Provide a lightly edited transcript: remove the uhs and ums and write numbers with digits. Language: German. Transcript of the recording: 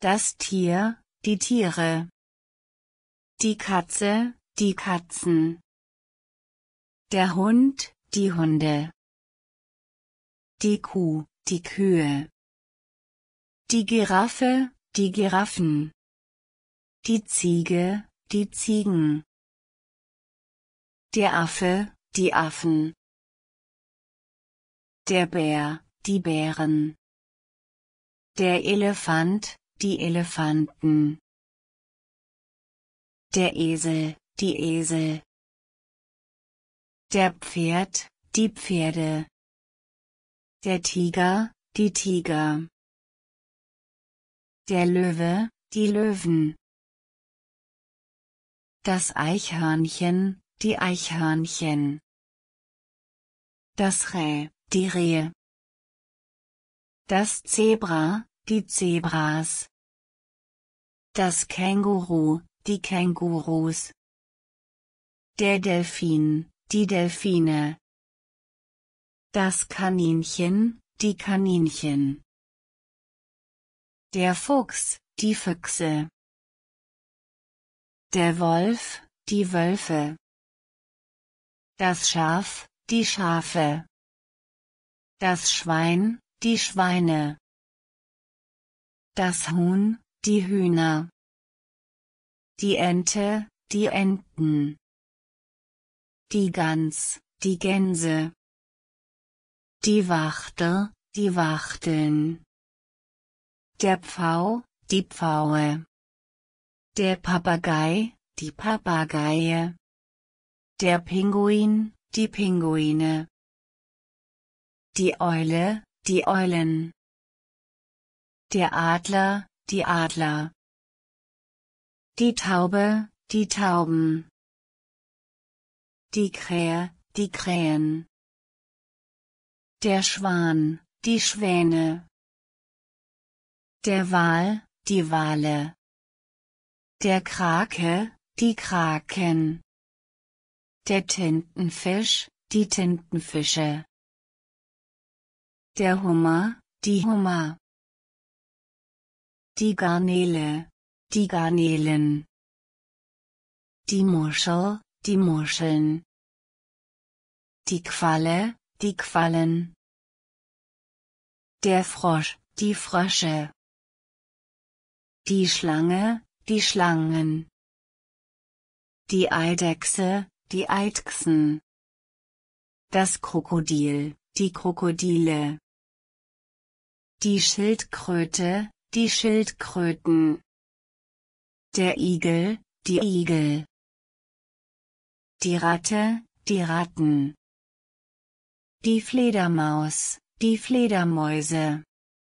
Das Tier, die Tiere. Die Katze, die Katzen. Der Hund, die Hunde. Die Kuh, die Kühe. Die Giraffe, die Giraffen. Die Ziege, die Ziegen. Der Affe, die Affen. Der Bär, die Bären. Der Elefant, die Elefanten. Der Esel, die Esel. Der Pferd, die Pferde. Der Tiger, die Tiger. Der Löwe, die Löwen. Das Eichhörnchen, die Eichhörnchen. Das Reh, die Rehe. Das Zebra, die Zebras. Das Känguru, die Kängurus. Der Delfin, die Delfine. Das Kaninchen, die Kaninchen. Der Fuchs, die Füchse. Der Wolf, die Wölfe. Das Schaf, die Schafe. Das Schwein, die Schweine. Das Huhn, die Hühner. Die Ente, die Enten. Die Gans, die Gänse. Die Wachtel, die Wachteln. Der Pfau, die Pfaue. Der Papagei, die Papageie. Der Pinguin, die Pinguine. Die Eule, die Eulen. Der Adler, die Adler. Die Taube, die Tauben. Die Krähe, die Krähen. Der Schwan, die Schwäne. Der Wal, die Wale. Der Krake, die Kraken. Der Tintenfisch, die Tintenfische. Der Hummer, die Hummer. Die Garnele, die Garnelen. Die Muschel, die Muscheln. Die Qualle, die Quallen. Der Frosch, die Frösche. Die Schlange, die Schlangen. Die Eidechse, die Eidechsen. Das Krokodil, die Krokodile. Die Schildkröte, die Schildkröten. Der Igel, die Igel. Die Ratte, die Ratten. Die Fledermaus, die Fledermäuse.